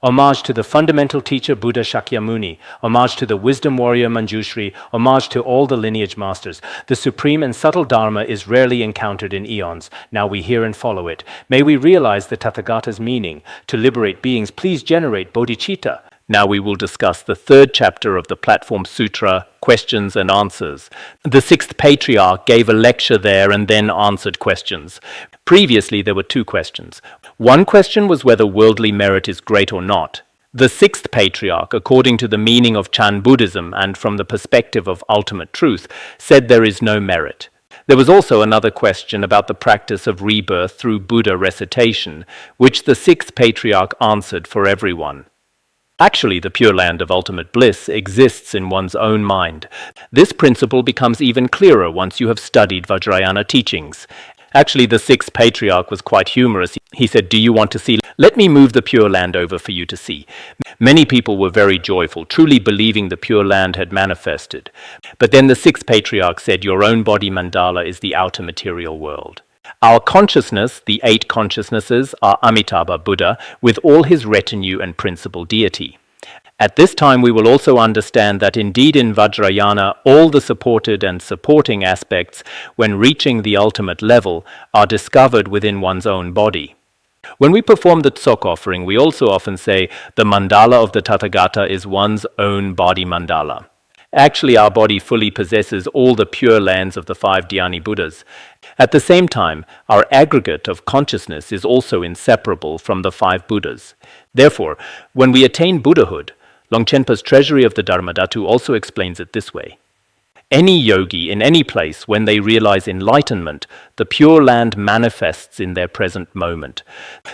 Homage to the fundamental teacher Buddha Shakyamuni, homage to the wisdom warrior Manjushri, homage to all the lineage masters. The supreme and subtle Dharma is rarely encountered in eons. Now we hear and follow it. May we realize the Tathagata's meaning. To liberate beings, please generate bodhicitta. Now we will discuss the third chapter of the Platform Sutra, questions and answers. The Sixth Patriarch gave a lecture there and then answered questions. Previously there were two questions. One question was whether worldly merit is great or not. The Sixth Patriarch, according to the meaning of Chan Buddhism and from the perspective of ultimate truth, said there is no merit. There was also another question about the practice of rebirth through Buddha recitation, which the Sixth Patriarch answered for everyone. Actually, the Pure Land of ultimate bliss exists in one's own mind. This principle becomes even clearer once you have studied Vajrayana teachings. Actually, the Sixth Patriarch was quite humorous. He said, "Do you want to see? Let me move the Pure Land over for you to see." Many people were very joyful, truly believing the Pure Land had manifested. But then the Sixth Patriarch said, "Your own body mandala is the outer material world. Our consciousness, the 8 consciousnesses, are Amitabha Buddha with all his retinue and principal deity. At this time we will also understand that indeed in Vajrayana all the supported and supporting aspects, when reaching the ultimate level, are discovered within one's own body. When we perform the Tsok offering, we also often say, the mandala of the Tathagata is one's own body mandala. Actually, our body fully possesses all the pure lands of the 5 Dhyani Buddhas. At the same time, our aggregate of consciousness is also inseparable from the 5 Buddhas. Therefore, when we attain Buddhahood, Longchenpa's Treasury of the Dharmadhatu also explains it this way. Any yogi in any place, when they realize enlightenment, the Pure Land manifests in their present moment.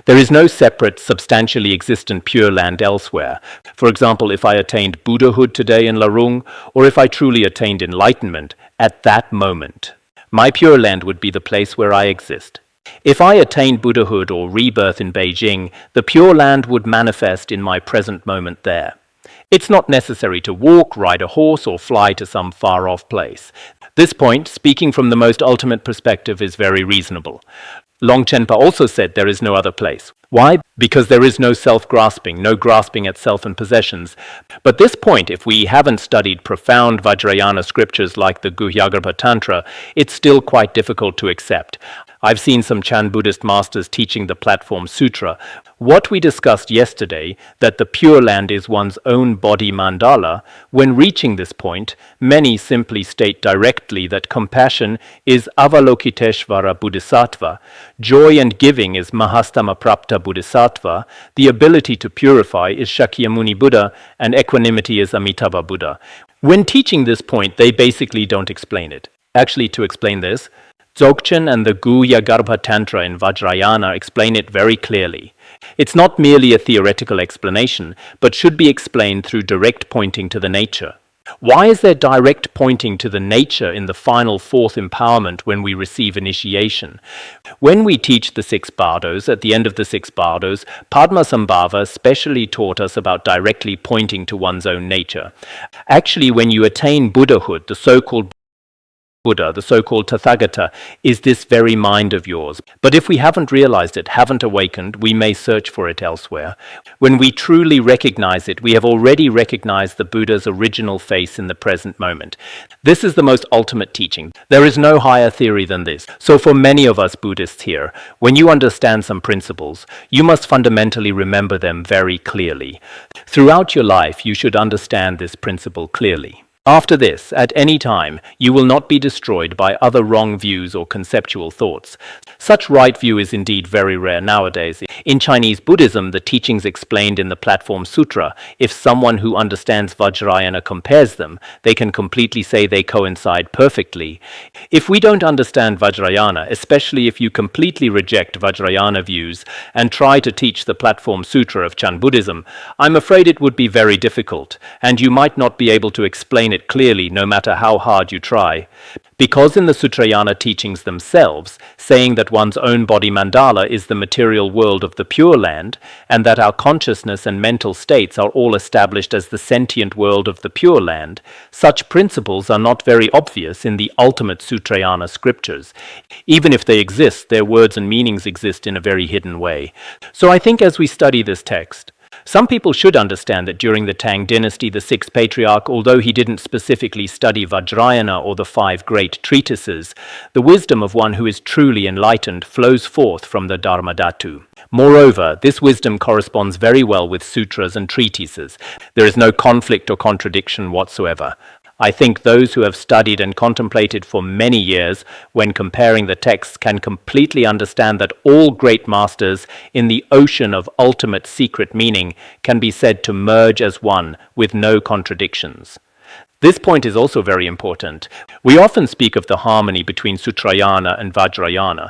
There is no separate, substantially existent Pure Land elsewhere. For example, if I attained Buddhahood today in Larung, or if I truly attained enlightenment, at that moment, my Pure Land would be the place where I exist. If I attained Buddhahood or rebirth in Beijing, the Pure Land would manifest in my present moment there. It's not necessary to walk, ride a horse, or fly to some far-off place. This point, speaking from the most ultimate perspective, is very reasonable. Longchenpa also said there is no other place. Why? Because there is no self-grasping, no grasping at self and possessions. But this point, if we haven't studied profound Vajrayana scriptures like the Guhyagarbha Tantra, it's still quite difficult to accept. I've seen some Chan Buddhist masters teaching the Platform Sutra. What we discussed yesterday, that the Pure Land is one's own body mandala, when reaching this point, many simply state directly that compassion is Avalokiteshvara Bodhisattva, joy and giving is Mahastama Prapta Bodhisattva, the ability to purify is Shakyamuni Buddha, and equanimity is Amitabha Buddha. When teaching this point, they basically don't explain it. Actually, to explain this, Dzogchen and the Guhyagarbha Tantra in Vajrayana explain it very clearly. It's not merely a theoretical explanation, but should be explained through direct pointing to the nature. Why is there direct pointing to the nature in the final 4th empowerment when we receive initiation? When we teach the 6 bardos, at the end of the 6 bardos, Padmasambhava specially taught us about directly pointing to one's own nature. Actually, when you attain Buddhahood, the so-called Buddha, the so-called Tathagata, is this very mind of yours. But if we haven't realized it, haven't awakened, we may search for it elsewhere. When we truly recognize it, we have already recognized the Buddha's original face in the present moment. This is the most ultimate teaching. There is no higher theory than this. So for many of us Buddhists here, when you understand some principles, you must fundamentally remember them very clearly. Throughout your life, you should understand this principle clearly. After this, at any time, you will not be destroyed by other wrong views or conceptual thoughts. Such right view is indeed very rare nowadays. In Chinese Buddhism, the teachings explained in the Platform Sutra, if someone who understands Vajrayana compares them, they can completely say they coincide perfectly. If we don't understand Vajrayana, especially if you completely reject Vajrayana views and try to teach the Platform Sutra of Chan Buddhism, I'm afraid it would be very difficult, and you might not be able to explain it clearly no matter how hard you try. Because in the Sutrayana teachings themselves, saying that one's own body mandala is the material world of the Pure Land, and that our consciousness and mental states are all established as the sentient world of the Pure Land, such principles are not very obvious in the ultimate Sutrayana scriptures. Even if they exist, their words and meanings exist in a very hidden way. So I think as we study this text, Some people should understand that during the Tang dynasty, the Sixth Patriarch, although he didn't specifically study Vajrayana or the 5 great treatises, the wisdom of one who is truly enlightened flows forth from the Dharmadhatu. Moreover, this wisdom corresponds very well with sutras and treatises. There is no conflict or contradiction whatsoever. I think those who have studied and contemplated for many years, when comparing the texts, can completely understand that all great masters in the ocean of ultimate secret meaning can be said to merge as one with no contradictions. This point is also very important. We often speak of the harmony between Sutrayana and Vajrayana.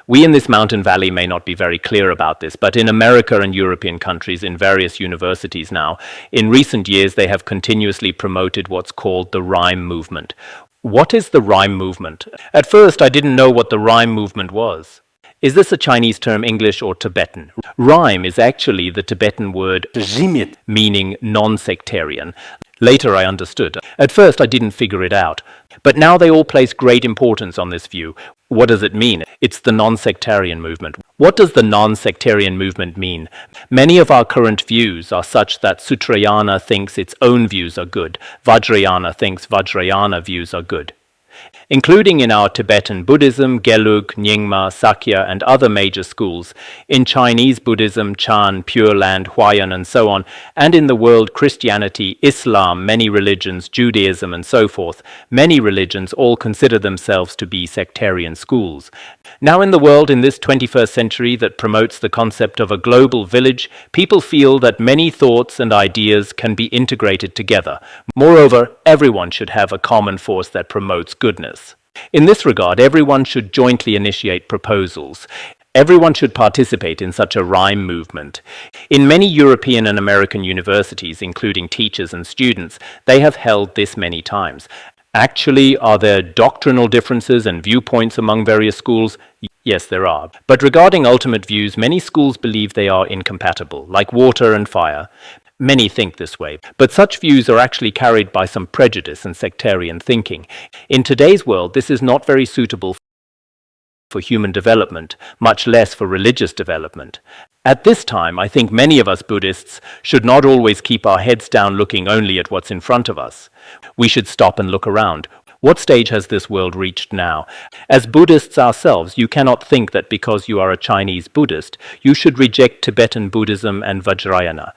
We in this mountain valley may not be very clear about this, but in America and European countries, in various universities now, in recent years they have continuously promoted what's called the rhyme movement. What is the rhyme movement? At first I didn't know what the rhyme movement was. Is this a Chinese term, English, or Tibetan? Rhyme is actually the Tibetan word rimit, meaning non-sectarian. Later I understood. At first I didn't figure it out. But now they all place great importance on this view. What does it mean? It's the non-sectarian movement. What does the non-sectarian movement mean? Many of our current views are such that Sutrayana thinks its own views are good. Vajrayana thinks Vajrayana views are good. Including in our Tibetan Buddhism, Gelug, Nyingma, Sakya, and other major schools, in Chinese Buddhism, Chan, Pure Land, Huayan, and so on, and in the world Christianity, Islam, many religions, Judaism, and so forth, many religions all consider themselves to be sectarian schools. Now in the world in this 21st century that promotes the concept of a global village, people feel that many thoughts and ideas can be integrated together. Moreover, everyone should have a common force that promotes goodness. In this regard, everyone should jointly initiate proposals. Everyone should participate in such a rhyme movement. In many European and American universities, including teachers and students, they have held this many times. Actually, are there doctrinal differences and viewpoints among various schools? Yes, there are. But regarding ultimate views, many schools believe they are incompatible, like water and fire. Many think this way, but such views are actually carried by some prejudice and sectarian thinking. In today's world, this is not very suitable for human development, much less for religious development. At this time, I think many of us Buddhists should not always keep our heads down looking only at what's in front of us. We should stop and look around. What stage has this world reached now? As Buddhists ourselves, you cannot think that because you are a Chinese Buddhist, you should reject Tibetan Buddhism and Vajrayana.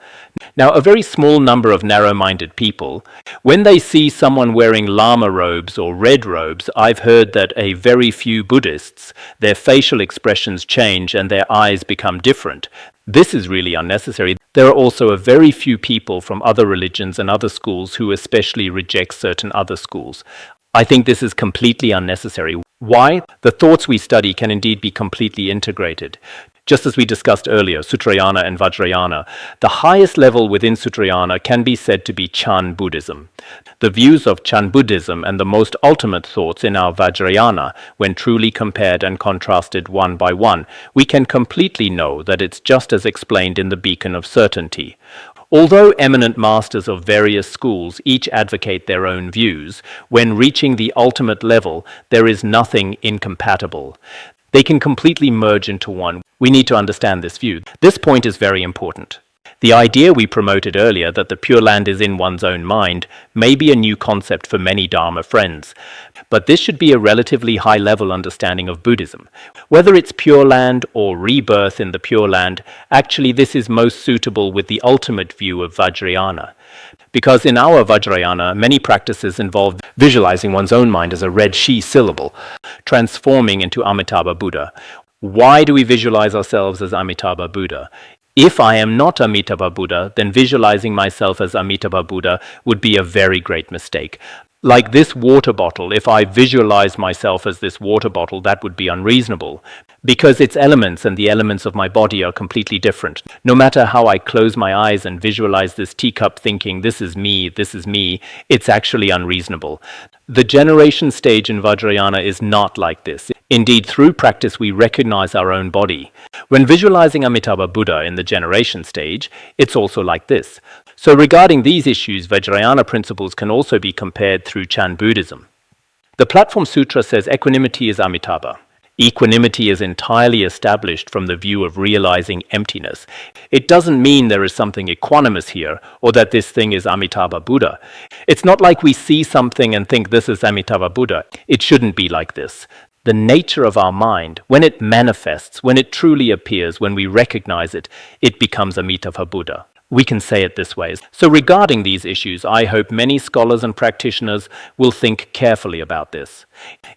Now, a very small number of narrow-minded people, when they see someone wearing lama robes or red robes, I've heard that a very few Buddhists, their facial expressions change and their eyes become different. This is really unnecessary. There are also a very few people from other religions and other schools who especially reject certain other schools. I think this is completely unnecessary. Why? The thoughts we study can indeed be completely integrated. Just as we discussed earlier, Sutrayana and Vajrayana, the highest level within Sutrayana can be said to be Chan Buddhism. The views of Chan Buddhism and the most ultimate thoughts in our Vajrayana, when truly compared and contrasted one by one, we can completely know that it's just as explained in the Beacon of Certainty. Although eminent masters of various schools each advocate their own views, when reaching the ultimate level, there is nothing incompatible. They can completely merge into one. We need to understand this view. This point is very important. The idea we promoted earlier that the Pure Land is in one's own mind may be a new concept for many Dharma friends, but this should be a relatively high-level understanding of Buddhism. Whether it's Pure Land or rebirth in the Pure Land, actually this is most suitable with the ultimate view of Vajrayana. Because in our Vajrayana, many practices involve visualizing one's own mind as a red she syllable, transforming into Amitabha Buddha. Why do we visualize ourselves as Amitabha Buddha? If I am not Amitabha Buddha, then visualizing myself as Amitabha Buddha would be a very great mistake. Like this water bottle, if I visualize myself as this water bottle, that would be unreasonable, because its elements and the elements of my body are completely different. No matter how I close my eyes and visualize this teacup thinking, this is me, it's actually unreasonable. The generation stage in Vajrayana is not like this. Indeed, through practice we recognize our own body. When visualizing Amitabha Buddha in the generation stage, it's also like this. So regarding these issues, Vajrayana principles can also be compared through Chan Buddhism. The Platform Sutra says equanimity is Amitabha. Equanimity is entirely established from the view of realizing emptiness. It doesn't mean there is something equanimous here, or that this thing is Amitabha Buddha. It's not like we see something and think this is Amitabha Buddha. It shouldn't be like this. The nature of our mind, when it manifests, when it truly appears, when we recognize it, it becomes Amitabha Buddha. We can say it this way. So regarding these issues, I hope many scholars and practitioners will think carefully about this.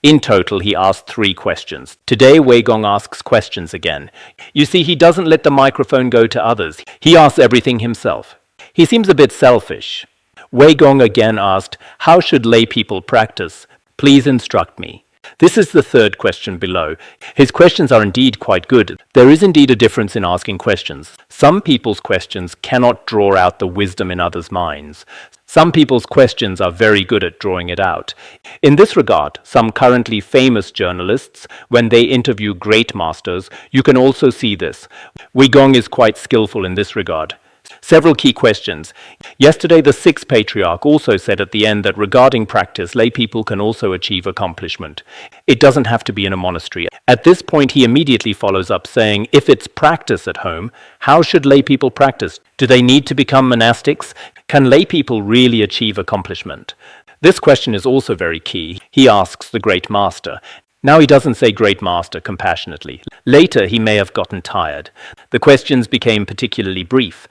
In total, he asked 3 questions. Today, Weigong asks questions again. You see, he doesn't let the microphone go to others. He asks everything himself. He seems a bit selfish. Weigong again asked, how should lay people practice? Please instruct me. This is the 3rd question below. His questions are indeed quite good. There is indeed a difference in asking questions. Some people's questions cannot draw out the wisdom in others' minds. Some people's questions are very good at drawing it out. In this regard, some currently famous journalists, when they interview great masters, you can also see this. Weigong is quite skillful in this regard. Several key questions. Yesterday, the Sixth Patriarch also said at the end that regarding practice, lay people can also achieve accomplishment. It doesn't have to be in a monastery. At this point, he immediately follows up saying, if it's practice at home, how should lay people practice? Do they need to become monastics? Can lay people really achieve accomplishment? This question is also very key. He asks the Great Master. Now he doesn't say Great Master compassionately. Later, he may have gotten tired. The questions became particularly brief.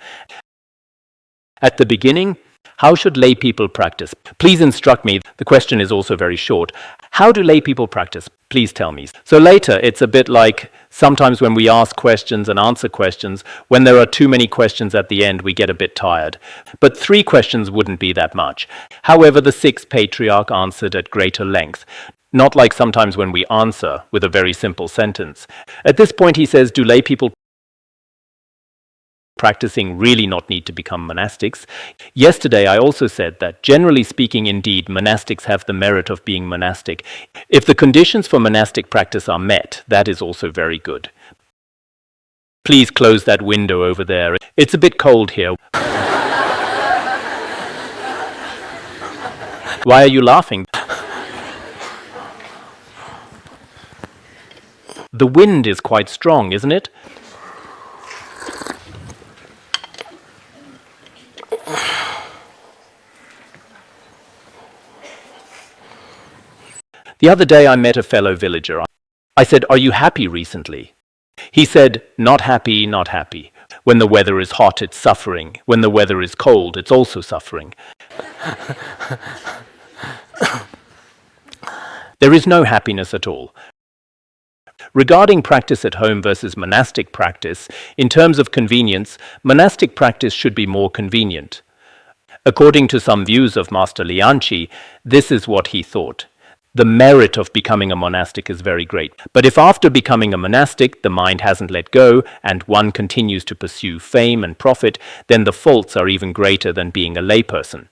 At the beginning, how should lay people practice? Please instruct me. The question is also very short. How do lay people practice? Please tell me. So later, it's a bit like sometimes when we ask questions and answer questions, when there are too many questions at the end, we get a bit tired. But 3 questions wouldn't be that much. However, the Sixth Patriarch answered at greater length. Not like sometimes when we answer with a very simple sentence. At this point, he says, do lay people practicing really not need to become monastics? Yesterday, I also said that generally speaking, indeed, monastics have the merit of being monastic. If the conditions for monastic practice are met, that is also very good. Please close that window over there. It's a bit cold here. Why are you laughing? The wind is quite strong, isn't it? The other day I met a fellow villager. I said, are you happy recently? He said, not happy, not happy. When the weather is hot, it's suffering. When the weather is cold, it's also suffering. There is no happiness at all. Regarding practice at home versus monastic practice, in terms of convenience, monastic practice should be more convenient. According to some views of Master Lianqi, this is what he thought. The merit of becoming a monastic is very great. But if after becoming a monastic, the mind hasn't let go, and one continues to pursue fame and profit, then the faults are even greater than being a layperson.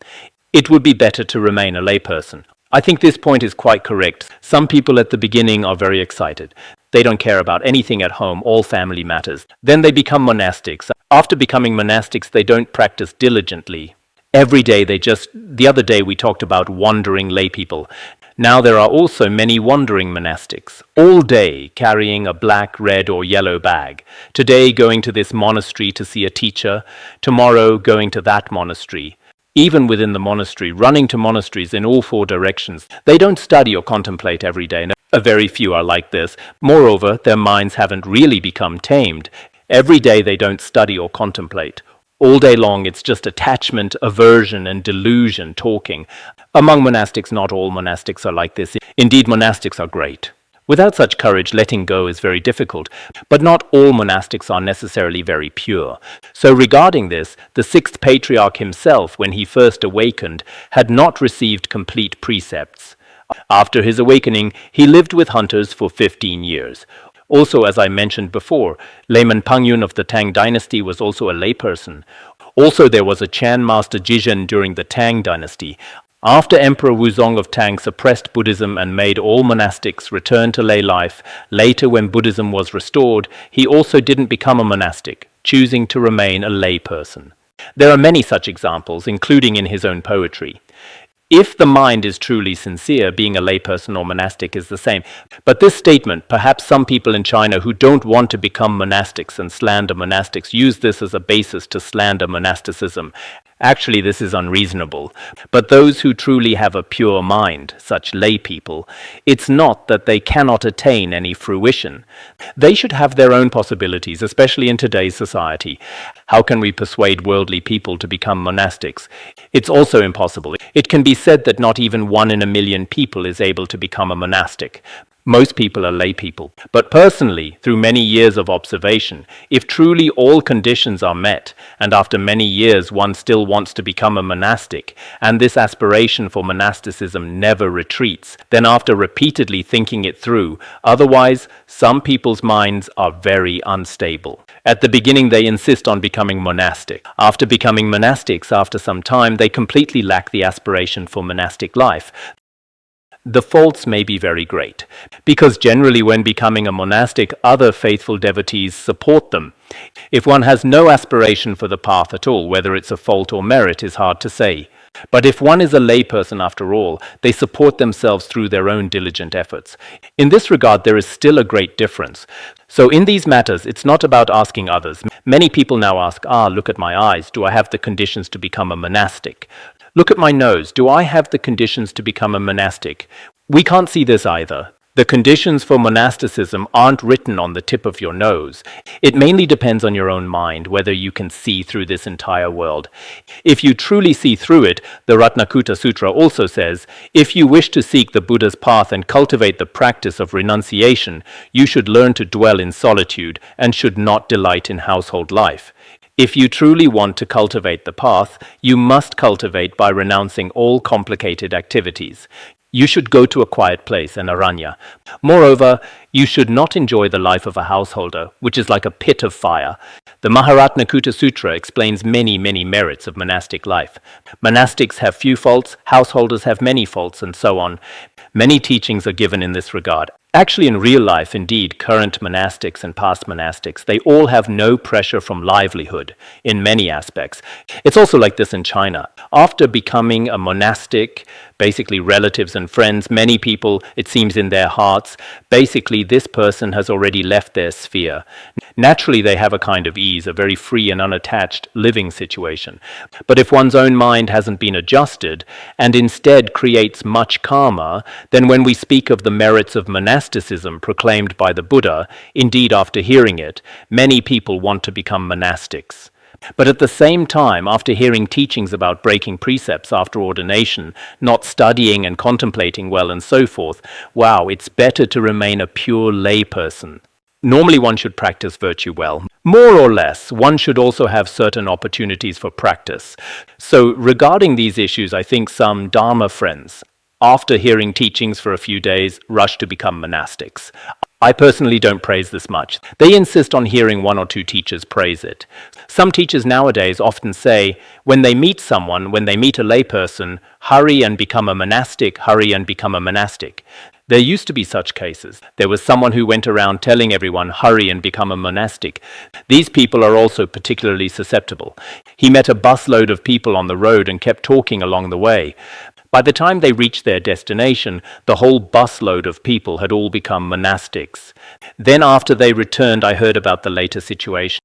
It would be better to remain a layperson. I think this point is quite correct. Some people at the beginning are very excited. They don't care about anything at home, all family matters. Then they become monastics. After becoming monastics, they don't practice diligently. Every day the other day we talked about wandering lay people. Now there are also many wandering monastics, all day carrying a black, red or yellow bag. Today going to this monastery to see a teacher, tomorrow going to that monastery. Even within the monastery, running to monasteries in all 4 directions. They don't study or contemplate every day. A very few are like this. Moreover, their minds haven't really become tamed. Every day they don't study or contemplate. All day long it's just attachment, aversion and delusion talking. Among monastics, not all monastics are like this. Indeed, monastics are great. Without such courage, letting go is very difficult. But not all monastics are necessarily very pure. So regarding this, the Sixth Patriarch himself, when he first awakened, had not received complete precepts. After his awakening, he lived with hunters for 15 years. Also, as I mentioned before, layman Pangyun of the Tang dynasty was also a layperson. Also, there was a Chan master Jizhen during the Tang dynasty. After Emperor Wuzong of Tang suppressed Buddhism and made all monastics return to lay life, later when Buddhism was restored, he also didn't become a monastic, choosing to remain a lay person. There are many such examples, including in his own poetry. If the mind is truly sincere, being a layperson or monastic is the same. But this statement, perhaps some people in China who don't want to become monastics and slander monastics use this as a basis to slander monasticism. Actually, this is unreasonable. But those who truly have a pure mind, such lay people, it's not that they cannot attain any fruition. They should have their own possibilities, especially in today's society. How can we persuade worldly people to become monastics? It's also impossible. It can be said that not even 1 in a million people is able to become a monastic. Most people are lay people. But personally, through many years of observation, if truly all conditions are met, and after many years one still wants to become a monastic, and this aspiration for monasticism never retreats, then after repeatedly thinking it through, otherwise, some people's minds are very unstable. At the beginning, they insist on becoming monastic. After becoming monastics, after some time, they completely lack the aspiration for monastic life. The faults may be very great, because generally when becoming a monastic, other faithful devotees support them. If one has no aspiration for the path at all, whether it's a fault or merit is hard to say. But if one is a layperson after all, they support themselves through their own diligent efforts. In this regard, there is still a great difference. So in these matters, it's not about asking others. Many people now ask, look at my eyes, do I have the conditions to become a monastic? Look at my nose, do I have the conditions to become a monastic? We can't see this either. The conditions for monasticism aren't written on the tip of your nose. It mainly depends on your own mind, whether you can see through this entire world. If you truly see through it, the Ratnakuta Sutra also says, if you wish to seek the Buddha's path and cultivate the practice of renunciation, you should learn to dwell in solitude and should not delight in household life. If you truly want to cultivate the path, you must cultivate by renouncing all complicated activities. You should go to a quiet place, an aranya. Moreover, you should not enjoy the life of a householder, which is like a pit of fire. The Maharatnakuta Sutra explains many merits of monastic life. Monastics have few faults, householders have many faults, and so on. Many teachings are given in this regard. Actually, in real life, indeed, current monastics and past monastics, they all have no pressure from livelihood in many aspects. It's also like this in China. After becoming a monastic, basically relatives and friends, many people, it seems in their hearts, basically this person has already left their sphere. Naturally, they have a kind of ease, a very free and unattached living situation. But if one's own mind hasn't been adjusted and instead creates much karma, then when we speak of the merits of monasticism proclaimed by the Buddha, indeed after hearing it, many people want to become monastics. But at the same time, after hearing teachings about breaking precepts after ordination, not studying and contemplating well and so forth, wow, it's better to remain a pure layperson. Normally one should practice virtue well. More or less, one should also have certain opportunities for practice. So regarding these issues, I think some Dharma friends, after hearing teachings for a few days, rush to become monastics. I personally don't praise this much. They insist on hearing 1 or 2 teachers praise it. Some teachers nowadays often say, when they meet someone, when they meet a layperson, hurry and become a monastic, hurry and become a monastic. There used to be such cases. There was someone who went around telling everyone, hurry and become a monastic. These people are also particularly susceptible. He met a busload of people on the road and kept talking along the way. By the time they reached their destination, the whole busload of people had all become monastics. Then after they returned, I heard about the later situation.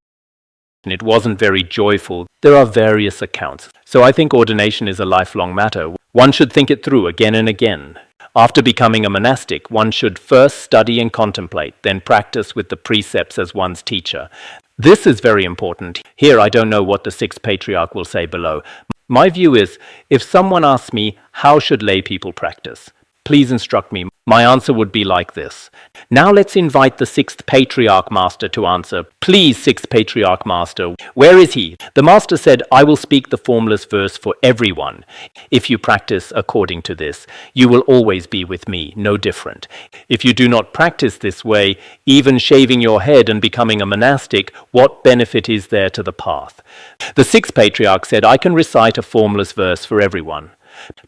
It wasn't very joyful. There are various accounts. So I think ordination is a lifelong matter. One should think it through again and again. After becoming a monastic, one should first study and contemplate, then practice with the precepts as one's teacher. This is very important. Here I don't know what the Sixth Patriarch will say below. My view is, if someone asks me, how should lay people practice? Please instruct me. My answer would be like this. Now let's invite the Sixth Patriarch Master to answer. Please, Sixth Patriarch Master, where is he? The Master said, I will speak the formless verse for everyone. If you practice according to this, you will always be with me, no different. If you do not practice this way, even shaving your head and becoming a monastic, what benefit is there to the path? The Sixth Patriarch said, I can recite a formless verse for everyone.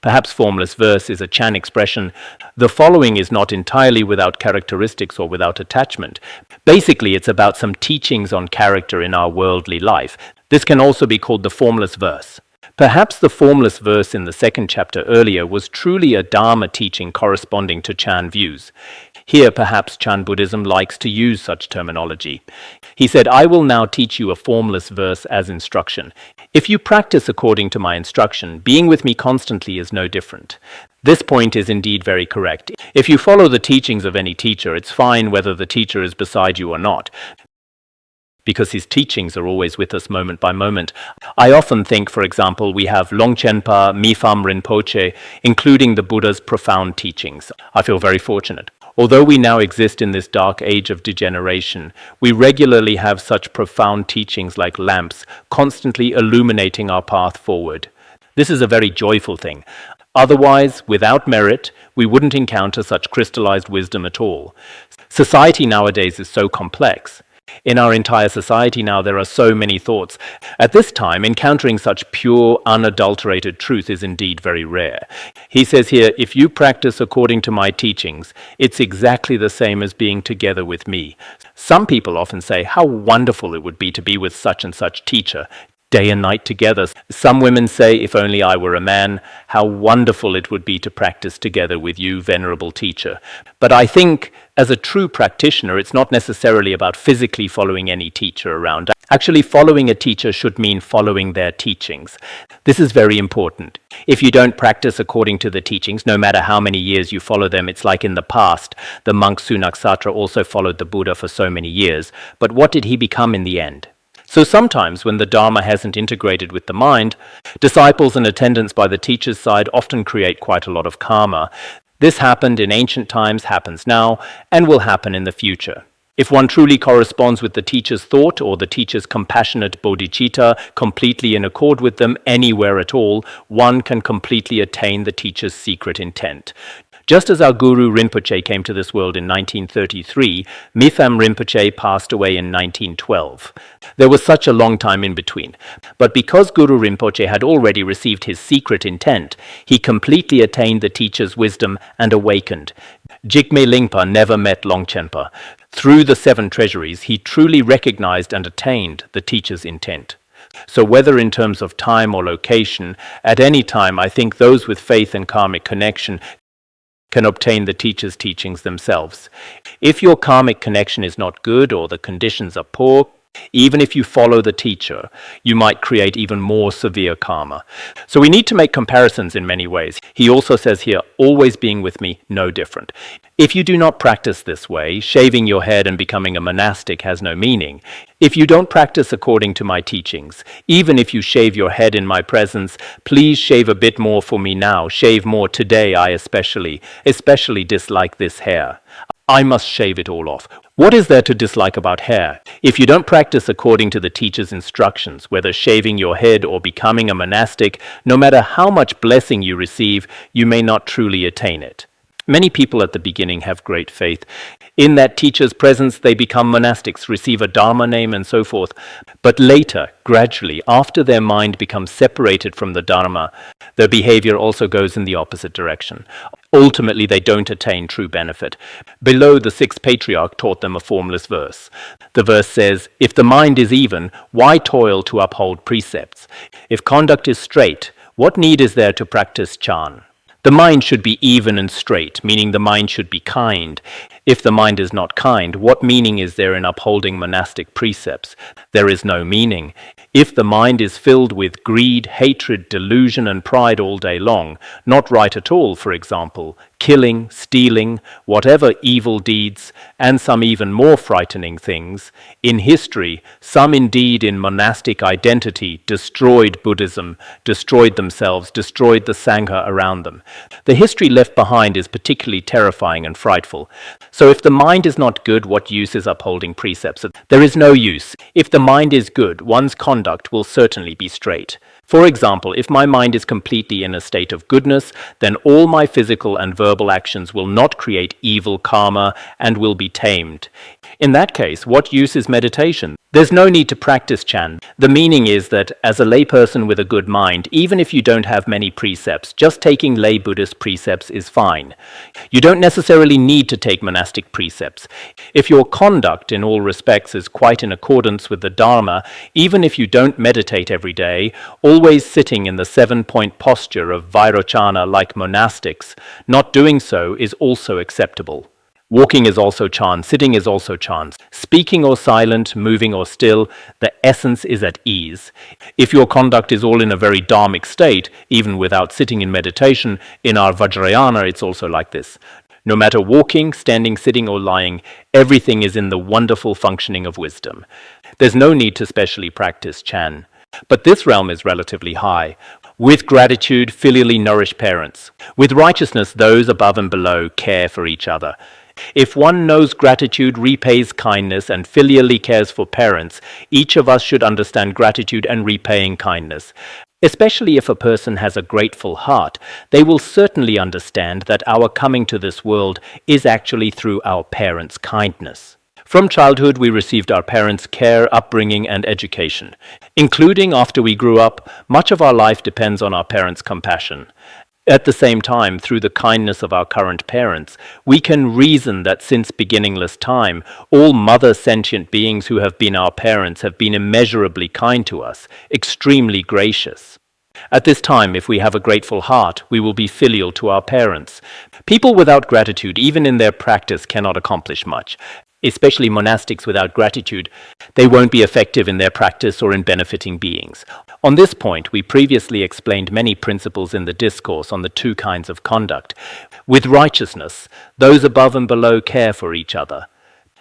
Perhaps formless verse is a Chan expression. The following is not entirely without characteristics or without attachment. Basically, it's about some teachings on character in our worldly life. This can also be called the formless verse. Perhaps the formless verse in the second chapter earlier was truly a Dharma teaching corresponding to Chan views. Here, perhaps Chan Buddhism likes to use such terminology. He said, "I will now teach you a formless verse as instruction. If you practice according to my instruction, being with me constantly is no different." This point is indeed very correct. If you follow the teachings of any teacher, it's fine whether the teacher is beside you or not, because his teachings are always with us moment by moment. I often think, for example, we have Longchenpa, Mifam Rinpoche, including the Buddha's profound teachings. I feel very fortunate. Although we now exist in this dark age of degeneration, we regularly have such profound teachings like lamps, constantly illuminating our path forward. This is a very joyful thing. Otherwise, without merit, we wouldn't encounter such crystallized wisdom at all. Society nowadays is so complex. In our entire society now, there are so many thoughts. At this time, encountering such pure, unadulterated truth is indeed very rare. He says here, if you practice according to my teachings, it's exactly the same as being together with me. Some people often say how wonderful it would be to be with such and such teacher, day and night together. Some women say, if only I were a man, how wonderful it would be to practice together with you, venerable teacher. But I think, as a true practitioner, it's not necessarily about physically following any teacher around. Actually, following a teacher should mean following their teachings. This is very important. If you don't practice according to the teachings, no matter how many years you follow them, it's like in the past. The monk Sunaksatra also followed the Buddha for so many years. But what did he become in the end? So sometimes when the Dharma hasn't integrated with the mind, disciples and attendants by the teacher's side often create quite a lot of karma. This happened in ancient times, happens now, and will happen in the future. If one truly corresponds with the teacher's thought or the teacher's compassionate bodhicitta, completely in accord with them anywhere at all, one can completely attain the teacher's secret intent. Just as our Guru Rinpoche came to this world in 1933, Mifam Rinpoche passed away in 1912. There was such a long time in between. But because Guru Rinpoche had already received his secret intent, he completely attained the teacher's wisdom and awakened. Jigme Lingpa never met Longchenpa. Through the 7 treasuries, he truly recognized and attained the teacher's intent. So whether in terms of time or location, at any time, I think those with faith and karmic connection can obtain the teacher's teachings themselves. If your karmic connection is not good or the conditions are poor, even if you follow the teacher, you might create even more severe karma. So we need to make comparisons in many ways. He also says here, always being with me, no different. If you do not practice this way, shaving your head and becoming a monastic has no meaning. If you don't practice according to my teachings, even if you shave your head in my presence, please shave a bit more for me now. Shave more today, I especially dislike this hair. I must shave it all off. What is there to dislike about hair? If you don't practice according to the teacher's instructions, whether shaving your head or becoming a monastic, no matter how much blessing you receive, you may not truly attain it. Many people at the beginning have great faith. In that teacher's presence, they become monastics, receive a Dharma name and so forth. But later, gradually, after their mind becomes separated from the Dharma, their behavior also goes in the opposite direction. Ultimately, they don't attain true benefit. Below, the Sixth Patriarch taught them a formless verse. The verse says, if the mind is even, why toil to uphold precepts? If conduct is straight, what need is there to practice Chan? The mind should be even and straight, meaning the mind should be kind. If the mind is not kind, what meaning is there in upholding monastic precepts? There is no meaning. If the mind is filled with greed, hatred, delusion, and pride all day long, not right at all, for example, killing, stealing, whatever evil deeds, and some even more frightening things, in history, some indeed in monastic identity destroyed Buddhism, destroyed themselves, destroyed the Sangha around them. The history left behind is particularly terrifying and frightful. So if the mind is not good, what use is upholding precepts? There is no use. If the mind is good, one's conduct will certainly be straight. For example, if my mind is completely in a state of goodness, then all my physical and verbal actions will not create evil karma and will be tamed. In that case, what use is meditation? There's no need to practice Chan. The meaning is that as a layperson with a good mind, even if you don't have many precepts, just taking lay Buddhist precepts is fine. You don't necessarily need to take monastic precepts. If your conduct in all respects is quite in accordance with the Dharma, even if you don't meditate every day, always sitting in the 7-point posture of Vairochana like monastics, not doing so is also acceptable. Walking is also Chan, sitting is also Chan. Speaking or silent, moving or still, the essence is at ease. If your conduct is all in a very dharmic state, even without sitting in meditation, in our Vajrayana it's also like this. No matter walking, standing, sitting or lying, everything is in the wonderful functioning of wisdom. There's no need to specially practice Chan. But this realm is relatively high. With gratitude, filially nourish parents. With righteousness, those above and below care for each other. If one knows gratitude, repays kindness, and filially cares for parents, each of us should understand gratitude and repaying kindness. Especially if a person has a grateful heart, they will certainly understand that our coming to this world is actually through our parents' kindness. From childhood, we received our parents' care, upbringing, and education. Including after we grew up, much of our life depends on our parents' compassion. At the same time, through the kindness of our current parents, we can reason that since beginningless time, all mother sentient beings who have been our parents have been immeasurably kind to us, extremely gracious. At this time, if we have a grateful heart, we will be filial to our parents. People without gratitude, even in their practice, cannot accomplish much. Especially monastics without gratitude, they won't be effective in their practice or in benefiting beings. On this point, we previously explained many principles in the discourse on the 2 kinds of conduct. With righteousness, those above and below care for each other.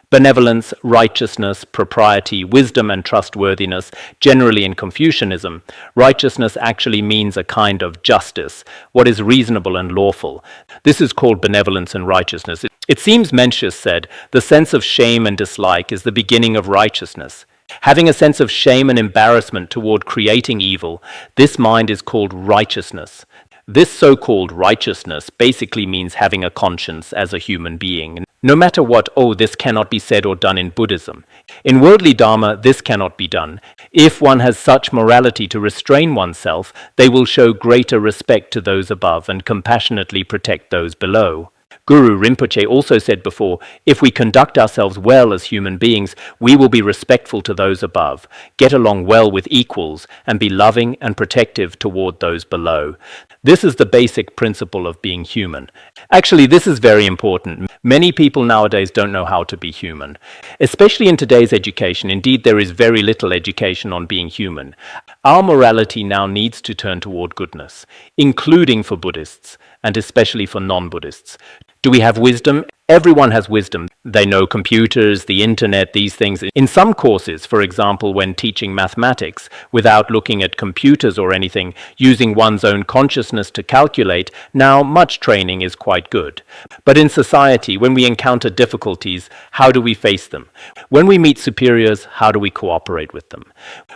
Benevolence, righteousness, propriety, wisdom and trustworthiness, generally in Confucianism, righteousness actually means a kind of justice, what is reasonable and lawful. This is called benevolence and righteousness. It seems Mencius said, the sense of shame and dislike is the beginning of righteousness. Having a sense of shame and embarrassment toward creating evil, this mind is called righteousness. This so-called righteousness basically means having a conscience as a human being. No matter what, this cannot be said or done in Buddhism. In worldly Dharma, this cannot be done. If one has such morality to restrain oneself, they will show greater respect to those above and compassionately protect those below. Guru Rinpoche also said before, if we conduct ourselves well as human beings, we will be respectful to those above, get along well with equals, and be loving and protective toward those below. This is the basic principle of being human. Actually, this is very important. Many people nowadays don't know how to be human. Especially in today's education, indeed there is very little education on being human. Our morality now needs to turn toward goodness, including for Buddhists, and especially for non-Buddhists. Do we have wisdom? Everyone has wisdom. They know computers, the internet, these things. In some courses, for example, when teaching mathematics, without looking at computers or anything, using one's own consciousness to calculate, now much training is quite good. But in society, when we encounter difficulties, how do we face them? When we meet superiors, how do we cooperate with them?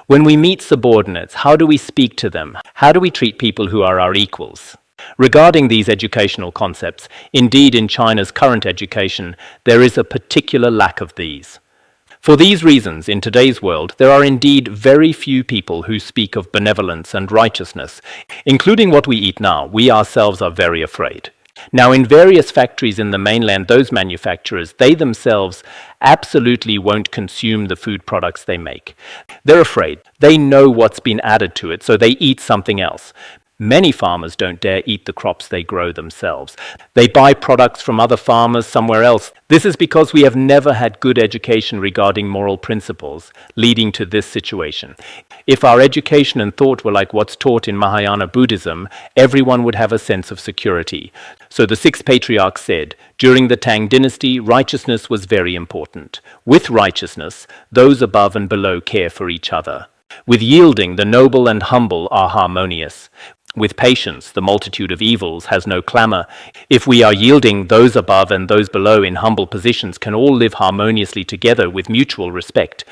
When we meet subordinates, how do we speak to them? How do we treat people who are our equals? Regarding these educational concepts, indeed in China's current education, there is a particular lack of these. For these reasons, in today's world, there are indeed very few people who speak of benevolence and righteousness. Including what we eat now, we ourselves are very afraid. Now, in various factories in the mainland, those manufacturers, they themselves absolutely won't consume the food products they make. They're afraid. They know what's been added to it, so they eat something else. Many farmers don't dare eat the crops they grow themselves. They buy products from other farmers somewhere else. This is because we have never had good education regarding moral principles, leading to this situation. If our education and thought were like what's taught in Mahayana Buddhism, everyone would have a sense of security. So the Sixth Patriarch said, during the Tang dynasty, righteousness was very important. With righteousness, those above and below care for each other. With yielding, the noble and humble are harmonious. With patience, the multitude of evils has no clamor. If we are yielding, those above and those below in humble positions can all live harmoniously together with mutual respect.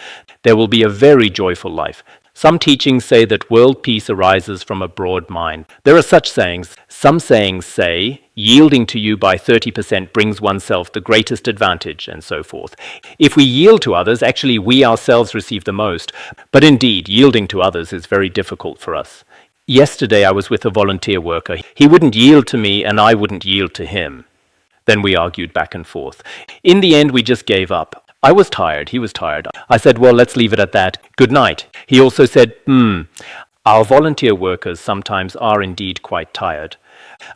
There will be a very joyful life. Some teachings say that world peace arises from a broad mind. There are such sayings. Some sayings say, Yielding to you by 30% brings oneself the greatest advantage, and so forth. If we yield to others, actually we ourselves receive the most. But indeed, yielding to others is very difficult for us. Yesterday I was with a volunteer worker. He wouldn't yield to me and I wouldn't yield to him. Then we argued back and forth. In the end, we just gave up. I was tired, he was tired. I said, well, let's leave it at that. Good night. He also said, Our volunteer workers sometimes are indeed quite tired.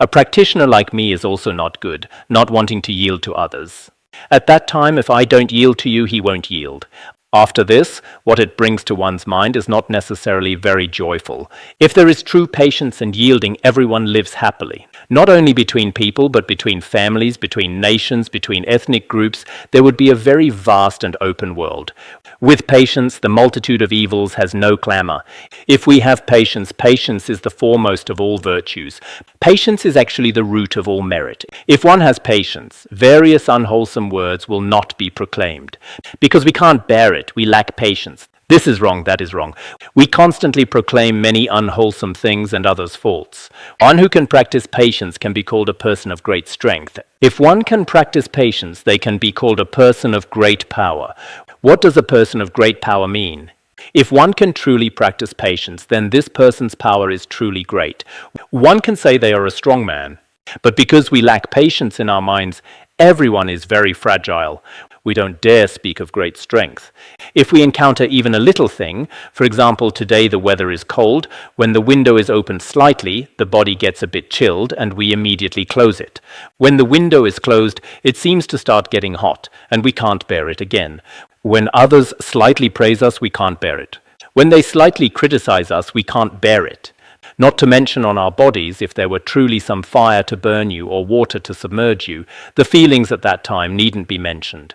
A practitioner like me is also not good, not wanting to yield to others. At that time, if I don't yield to you, he won't yield. After this, what it brings to one's mind is not necessarily very joyful. If there is true patience and yielding, everyone lives happily. Not only between people, but between families, between nations, between ethnic groups, there would be a very vast and open world. With patience, the multitude of evils has no clamor. If we have patience, patience is the foremost of all virtues. Patience is actually the root of all merit. If one has patience, various unwholesome words will not be proclaimed. Because we can't bear it, we lack patience. This is wrong, that is wrong. We constantly proclaim many unwholesome things and others' faults. One who can practice patience can be called a person of great strength. If one can practice patience, they can be called a person of great power. What does a person of great power mean? If one can truly practice patience, then this person's power is truly great. One can say they are a strong man, but because we lack patience in our minds, everyone is very fragile. We don't dare speak of great strength. If we encounter even a little thing, for example, today the weather is cold, when the window is opened slightly, the body gets a bit chilled and we immediately close it. When the window is closed, it seems to start getting hot and we can't bear it again. When others slightly praise us, we can't bear it. When they slightly criticize us, we can't bear it. Not to mention on our bodies, if there were truly some fire to burn you or water to submerge you, the feelings at that time needn't be mentioned.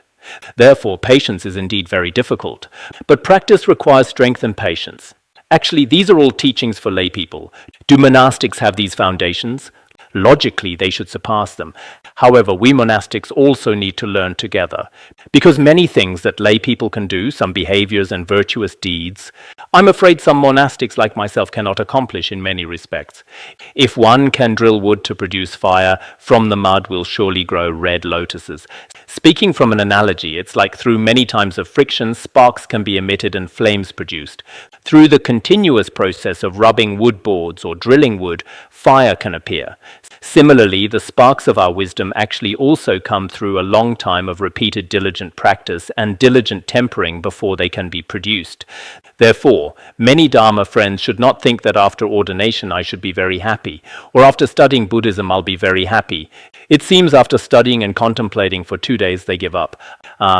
Therefore, patience is indeed very difficult. But practice requires strength and patience. Actually, these are all teachings for lay people. Do monastics have these foundations? Logically, they should surpass them. However, we monastics also need to learn together. Because many things that lay people can do, some behaviors and virtuous deeds, I'm afraid some monastics like myself cannot accomplish in many respects. If one can drill wood to produce fire, from the mud will surely grow red lotuses. Speaking from an analogy, it's like through many times of friction, sparks can be emitted and flames produced. Through the continuous process of rubbing wood boards or drilling wood, fire can appear. Similarly, the sparks of our wisdom actually also come through a long time of repeated diligent practice and diligent tempering before they can be produced. Therefore, many Dharma friends should not think that after ordination I should be very happy, or after studying Buddhism I'll be very happy. It seems after studying and contemplating for 2 days they give up.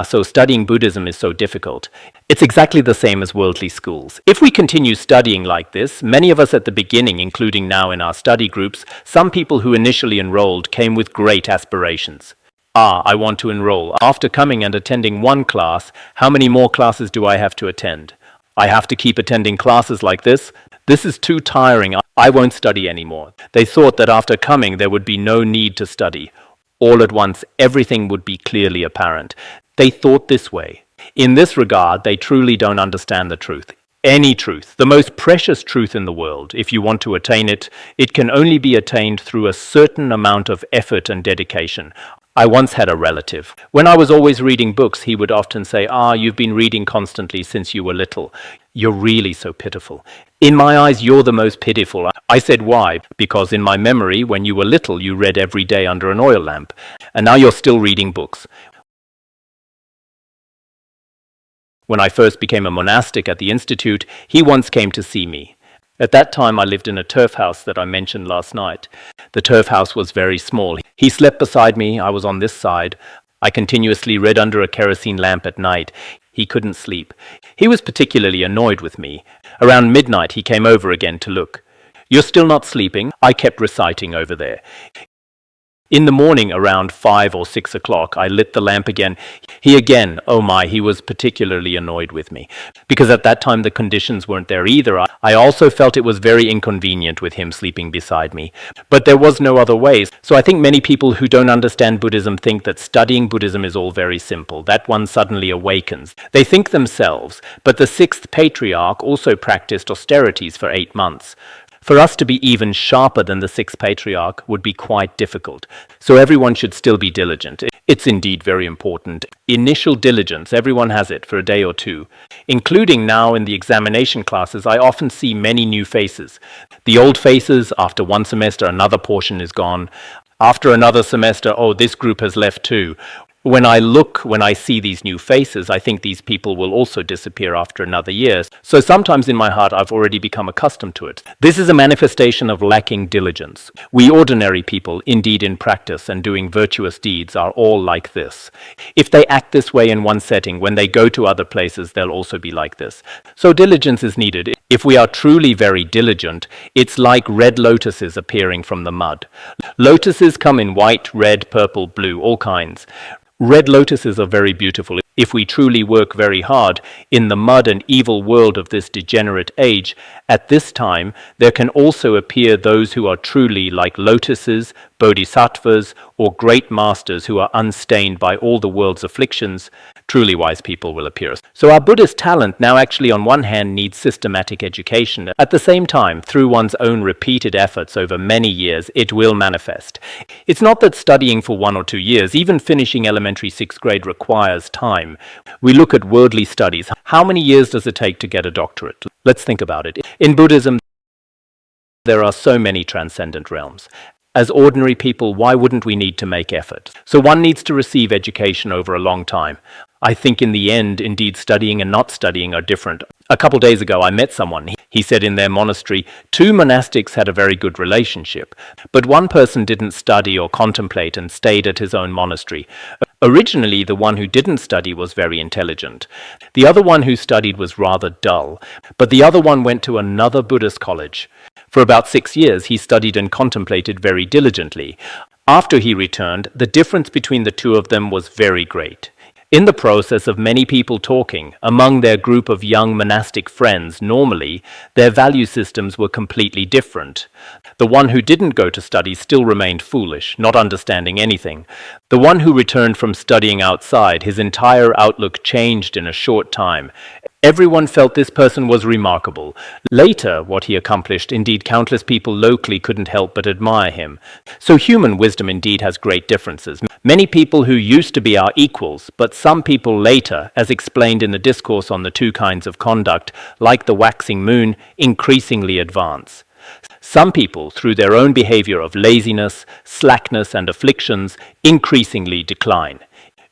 So studying Buddhism is so difficult. It's exactly the same as worldly schools. If we continue studying like this, many of us at the beginning, including now in our study groups, some people who initially enrolled came with great aspirations. I want to enroll. After coming and attending one class, how many more classes do I have to attend? I have to keep attending classes like this? This is too tiring. I won't study anymore. They thought that after coming there would be no need to study. All at once, everything would be clearly apparent. They thought this way. In this regard, they truly don't understand the truth. Any truth, the most precious truth in the world, if you want to attain it, it can only be attained through a certain amount of effort and dedication. I once had a relative. When I was always reading books, he would often say, you've been reading constantly since you were little. You're really so pitiful. In my eyes, you're the most pitiful. I said, why? Because in my memory, when you were little, you read every day under an oil lamp. And now you're still reading books. When I first became a monastic at the institute, he once came to see me. At that time, I lived in a turf house that I mentioned last night. The turf house was very small. He slept beside me. I was on this side. I continuously read under a kerosene lamp at night. He couldn't sleep. He was particularly annoyed with me. Around midnight, he came over again to look. You're still not sleeping? I kept reciting over there. In the morning, around 5 or 6 o'clock, I lit the lamp again. He was particularly annoyed with me. Because at that time the conditions weren't there either. I also felt it was very inconvenient with him sleeping beside me. But there was no other way. So I think many people who don't understand Buddhism think that studying Buddhism is all very simple, that one suddenly awakens. They think themselves, but the Sixth Patriarch also practiced austerities for 8 months. For us to be even sharper than the Sixth Patriarch would be quite difficult. So everyone should still be diligent. It's indeed very important. Initial diligence, everyone has it for a day or two. Including now in the examination classes, I often see many new faces. The old faces, after one semester, another portion is gone. After another semester, oh, this group has left too. When I see these new faces, I think these people will also disappear after another year. So sometimes in my heart, I've already become accustomed to it. This is a manifestation of lacking diligence. We ordinary people, indeed in practice and doing virtuous deeds, are all like this. If they act this way in one setting, when they go to other places, they'll also be like this. So diligence is needed. If we are truly very diligent, it's like red lotuses appearing from the mud. Lotuses come in white, red, purple, blue, all kinds. Red lotuses are very beautiful. If we truly work very hard in the mud and evil world of this degenerate age, at this time there can also appear those who are truly like lotuses, bodhisattvas, or great masters who are unstained by all the world's afflictions. Truly wise people will appear. So our Buddhist talent now actually on one hand needs systematic education. At the same time, through one's own repeated efforts over many years, it will manifest. It's not that studying for 1 or 2 years, even finishing elementary 6th grade requires time. We look at worldly studies. How many years does it take to get a doctorate? Let's think about it. In Buddhism, there are so many transcendent realms. As ordinary people, why wouldn't we need to make effort? So one needs to receive education over a long time. I think in the end, indeed, studying and not studying are different. A couple days ago, I met someone. He said in their monastery, 2 monastics had a very good relationship, but one person didn't study or contemplate and stayed at his own monastery. Originally, the one who didn't study was very intelligent. The other one who studied was rather dull, but the other one went to another Buddhist college. For about 6 years, he studied and contemplated very diligently. After he returned, the difference between the two of them was very great. In the process of many people talking, among their group of young monastic friends, normally, their value systems were completely different. The one who didn't go to study still remained foolish, not understanding anything. The one who returned from studying outside, his entire outlook changed in a short time. Everyone felt this person was remarkable. Later, what he accomplished, indeed countless people locally couldn't help but admire him. So human wisdom indeed has great differences. Many people who used to be our equals, but some people later, as explained in the discourse on the 2 kinds of conduct, like the waxing moon, increasingly advance. Some people, through their own behavior of laziness, slackness, and afflictions, increasingly decline.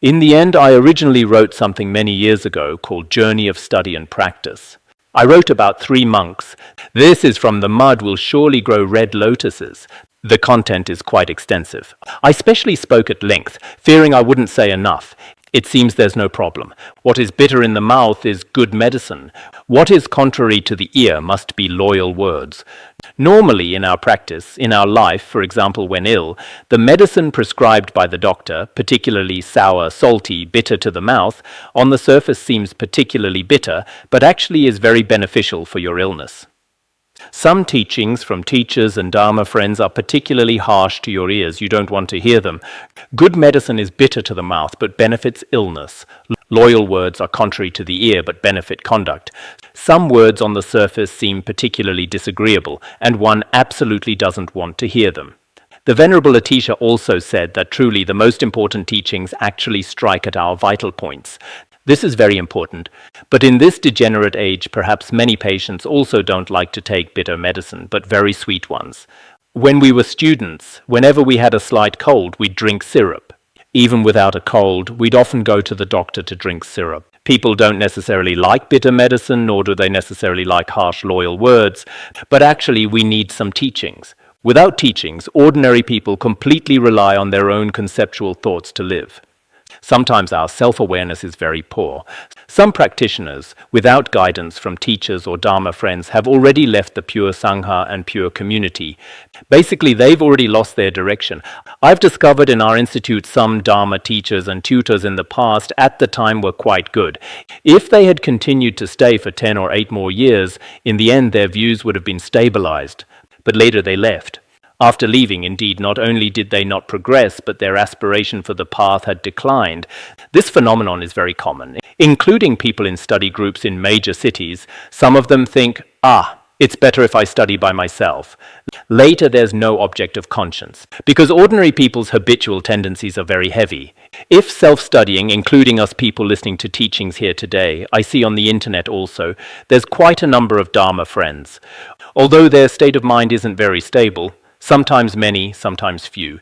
In the end, I originally wrote something many years ago called Journey of Study and Practice. I wrote about 3 monks. This is from the mud will surely grow red lotuses. The content is quite extensive. I specially spoke at length, fearing I wouldn't say enough. It seems there's no problem. What is bitter in the mouth is good medicine. What is contrary to the ear must be loyal words. Normally in our practice, in our life, for example when ill, the medicine prescribed by the doctor, particularly sour, salty, bitter to the mouth, on the surface seems particularly bitter, but actually is very beneficial for your illness. Some teachings from teachers and Dharma friends are particularly harsh to your ears. You don't want to hear them. Good medicine is bitter to the mouth, but benefits illness. Loyal words are contrary to the ear, but benefit conduct. Some words on the surface seem particularly disagreeable, and one absolutely doesn't want to hear them. The Venerable Atisha also said that truly the most important teachings actually strike at our vital points. This is very important, but in this degenerate age, perhaps many patients also don't like to take bitter medicine, but very sweet ones. When we were students, whenever we had a slight cold, we'd drink syrup. Even without a cold, we'd often go to the doctor to drink syrup. People don't necessarily like bitter medicine, nor do they necessarily like harsh, loyal words, but actually we need some teachings. Without teachings, ordinary people completely rely on their own conceptual thoughts to live. Sometimes our self-awareness is very poor. Some practitioners, without guidance from teachers or Dharma friends, have already left the pure Sangha and pure community. Basically, they've already lost their direction. I've discovered in our institute some Dharma teachers and tutors in the past at the time were quite good. If they had continued to stay for 10 or 8 more years, in the end their views would have been stabilized. But later they left. After leaving, indeed, not only did they not progress, but their aspiration for the path had declined. This phenomenon is very common, including people in study groups in major cities. Some of them think, It's better if I study by myself. Later, there's no object of conscience, because ordinary people's habitual tendencies are very heavy. If self-studying, including us people listening to teachings here today, I see on the internet also, there's quite a number of Dharma friends. Although their state of mind isn't very stable, sometimes many, sometimes few.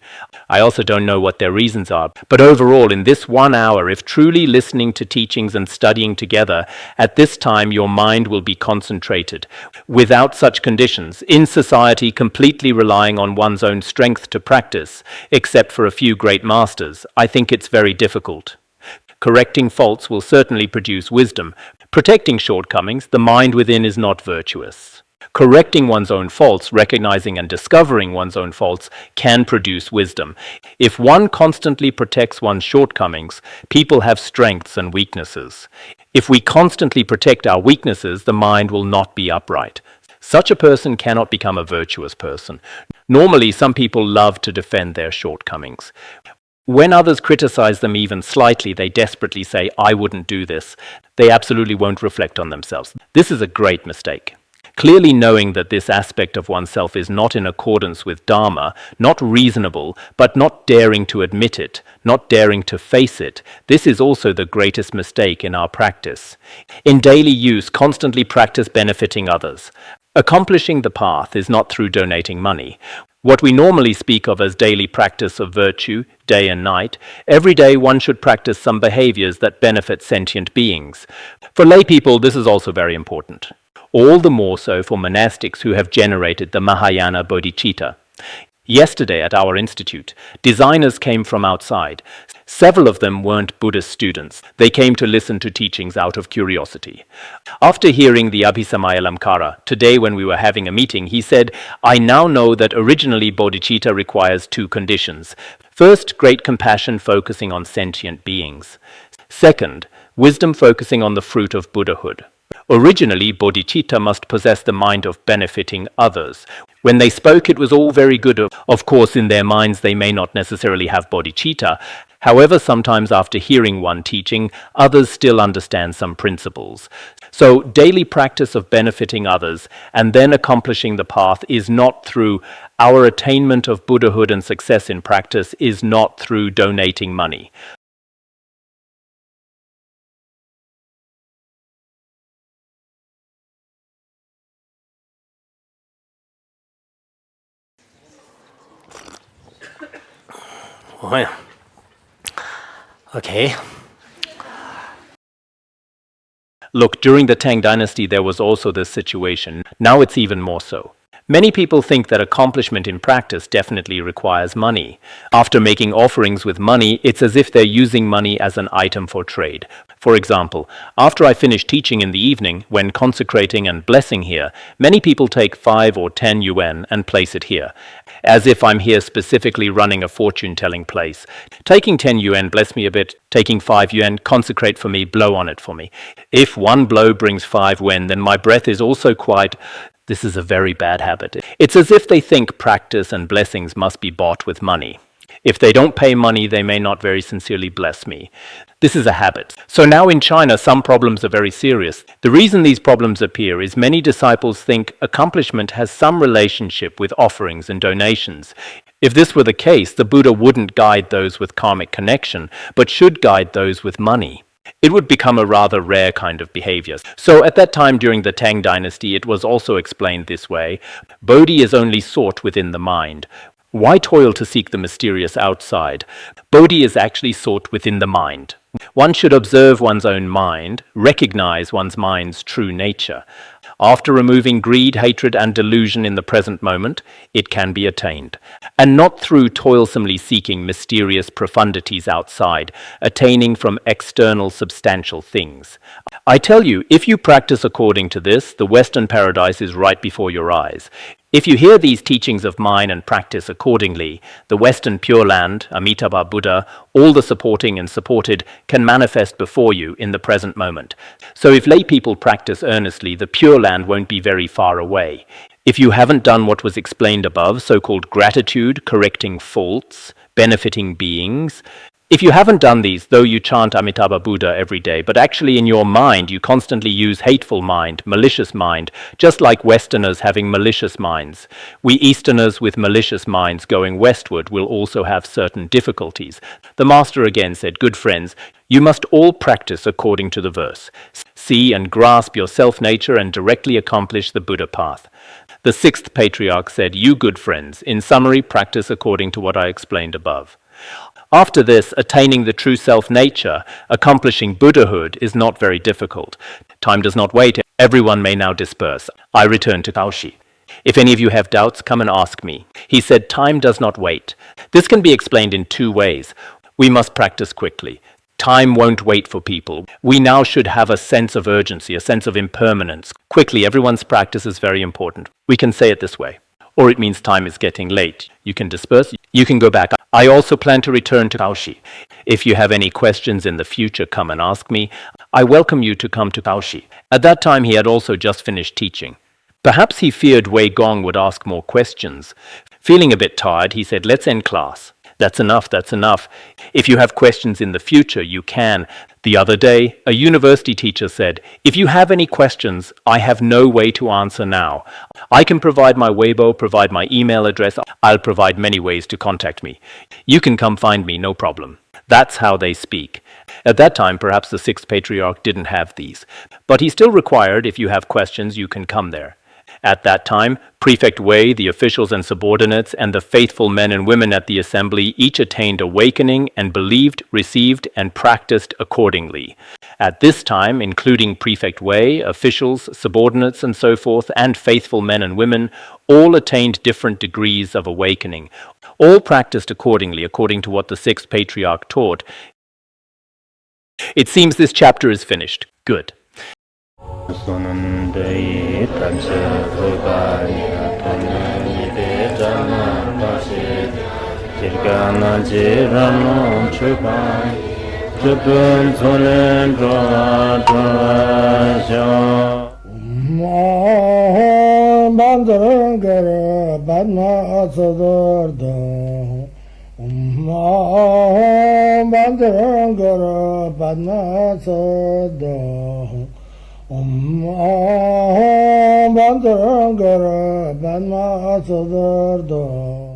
I also don't know what their reasons are, but overall, in this 1 hour, if truly listening to teachings and studying together, at this time your mind will be concentrated. Without such conditions, in society completely relying on one's own strength to practice, except for a few great masters, I think it's very difficult. Correcting faults will certainly produce wisdom. Protecting shortcomings, the mind within is not virtuous. Correcting one's own faults, recognizing and discovering one's own faults, can produce wisdom. If one constantly protects one's shortcomings, people have strengths and weaknesses. If we constantly protect our weaknesses, the mind will not be upright. Such a person cannot become a virtuous person. Normally, some people love to defend their shortcomings. When others criticize them even slightly, they desperately say, "I wouldn't do this." They absolutely won't reflect on themselves. This is a great mistake. Clearly knowing that this aspect of oneself is not in accordance with Dharma, not reasonable, but not daring to admit it, not daring to face it, this is also the greatest mistake in our practice. In daily use, constantly practice benefiting others. Accomplishing the path is not through donating money. What we normally speak of as daily practice of virtue, day and night, every day one should practice some behaviors that benefit sentient beings. For lay people, this is also very important. All the more so for monastics who have generated the Mahayana bodhicitta. Yesterday at our institute, designers came from outside. Several of them weren't Buddhist students. They came to listen to teachings out of curiosity. After hearing the Abhisamayalankara, today when we were having a meeting, he said, "I now know that originally bodhicitta requires 2 conditions. First, great compassion focusing on sentient beings. Second, wisdom focusing on the fruit of Buddhahood. Originally, bodhicitta must possess the mind of benefiting others. When they spoke, it was all very good. Of course, in their minds, they may not necessarily have bodhicitta. However, sometimes after hearing one teaching, others still understand some principles. So, daily practice of benefiting others and then accomplishing the path is not through our attainment of Buddhahood, and success in practice is not through donating money. Well, okay. Look, during the Tang dynasty there was also this situation. Now it's even more so. Many people think that accomplishment in practice definitely requires money. After making offerings with money, it's as if they're using money as an item for trade. For example, after I finish teaching in the evening, when consecrating and blessing here, many people take 5 or 10 yuan and place it here, as if I'm here specifically running a fortune-telling place. Taking 10 yuan, bless me a bit. Taking 5 yuan, consecrate for me, blow on it for me. If one blow brings 5 yuan, then my breath is also quite... This is a very bad habit. It's as if they think practice and blessings must be bought with money. If they don't pay money, they may not very sincerely bless me. This is a habit. So now in China, some problems are very serious. The reason these problems appear is many disciples think accomplishment has some relationship with offerings and donations. If this were the case, the Buddha wouldn't guide those with karmic connection, but should guide those with money. It would become a rather rare kind of behavior. So at that time during the Tang dynasty, it was also explained this way: Bodhi is only sought within the mind. Why toil to seek the mysterious outside? Bodhi is actually sought within the mind. One should observe one's own mind, recognize one's mind's true nature. After removing greed, hatred, and delusion in the present moment, it can be attained. And not through toilsomely seeking mysterious profundities outside, attaining from external substantial things. I tell you, if you practice according to this, the Western paradise is right before your eyes. If you hear these teachings of mine and practice accordingly, the Western Pure Land, Amitabha Buddha, all the supporting and supported can manifest before you in the present moment. So if lay people practice earnestly, the Pure Land won't be very far away. If you haven't done what was explained above, so-called gratitude, correcting faults, benefiting beings, If you haven't done these, though you chant Amitabha Buddha every day, but actually in your mind you constantly use hateful mind, malicious mind, just like Westerners having malicious minds, we Easterners with malicious minds going westward will also have certain difficulties. The Master again said, good friends, you must all practice according to the verse. See and grasp your self-nature and directly accomplish the Buddha path. The Sixth Patriarch said, you good friends, in summary, practice according to what I explained above. After this, attaining the true self-nature, accomplishing Buddhahood is not very difficult. Time does not wait. Everyone may now disperse. I return to Kaoshi. If any of you have doubts, come and ask me. He said, time does not wait. This can be explained in two ways. We must practice quickly. Time won't wait for people. We now should have a sense of urgency, a sense of impermanence. Quickly, everyone's practice is very important. We can say it this way. Or it means time is getting late. You can disperse, you can go back. I also plan to return to Kaoshi. If you have any questions in the future, come and ask me. I welcome you to come to Kaoshi. At that time, he had also just finished teaching. Perhaps he feared Wei Gong would ask more questions. Feeling a bit tired, he said, let's end class. That's enough, that's enough. If you have questions in the future, you can. The other day, a university teacher said, if you have any questions, I have no way to answer now. I can provide my Weibo, provide my email address. I'll provide many ways to contact me. You can come find me, no problem. That's how they speak. At that time, perhaps the Sixth Patriarch didn't have these. But he still required, if you have questions, you can come there. At that time, Prefect Wei, the officials and subordinates, and the faithful men and women at the assembly each attained awakening and believed, received, and practiced accordingly. At this time, including Prefect Wei, officials, subordinates, and so forth, and faithful men and women, all attained different degrees of awakening. All practiced accordingly, according to what the Sixth Patriarch taught. It seems this chapter is finished. Good. Bandara Bandma Sodargye